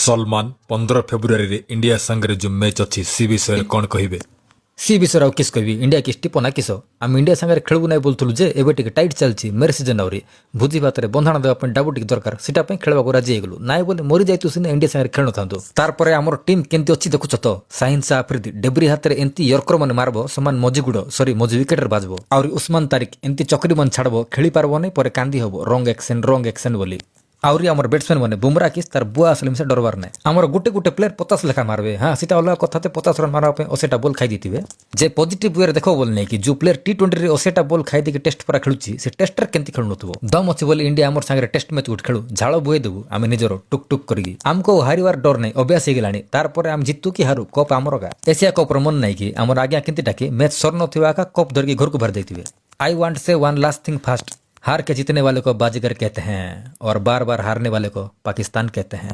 ସଲମାନ 15 ଫେବୃଆରୀରେ ଇଣ୍ଡିଆ ସାଙ୍ଗରେ ଯୋଉ ମ୍ୟାଚ୍ ଅଛି ସେ ବିଷୟରେ କ'ଣ କହିବେ? सी विषय आउ किस कहि इंडिया किस टिप ना किस आम इंडिया सागर खेलू ना बोलूँ जे एवं टे टाइट चलती मेरे सीजन आहरी भोजी भात में बंधाण देवाई डाबू टे दरकार से खेलवा राजी होगलु ना बोले मरी जाइतु सीना इंडिया सागर खेल था तार आम टीम केमती अच्छी देखुच तो साइंस आफरीदी डेब्री हाथ में एमती यर्कर मैंने मारब समान मजिगुड़ सरी मजी विकेट बाजब आउरी उस्मान तारिक एमती चक्री मन छाड़ब खेली पारब नहीं पर कांदी हम रंग एक्शन बोली आउरी आमर बैट्समैन मैंने बुमरा किस तार बुआ असलम से डरबार ना आमर गोटे गोटे प्लेयर 50 लेखा मारबे हाँ सीटा अलग कथा 50 रन मारा 80टा बॉल खाई देते जे पॉजिटिव वे देखो बोल नहीं कि जो प्लेयर T20 रे 80टा बॉल खाई देके टेस्ट पर खेलुची से टेस्टर केंती खेलु नथबो दम अछि बोली इंडिया आमर संगे टेस्ट मैच उठ खेलु झाळ बुए देबु आमे निजरो टुक टुक करगी हमको हारिवार डर नहीं अभ्यास हे गेलानी तार पर हम जितु कि हारू कप आमर का एशिया कप रो मन नहीं कि आमर आज्ञा केंती टाके मैच सर नथिबा का कप धरकी घर को भर देथिबे I want say one last thing fast हार के जीतने वाले को बाजीगर कहते हैं और बार बार हारने वाले को पाकिस्तान कहते हैं।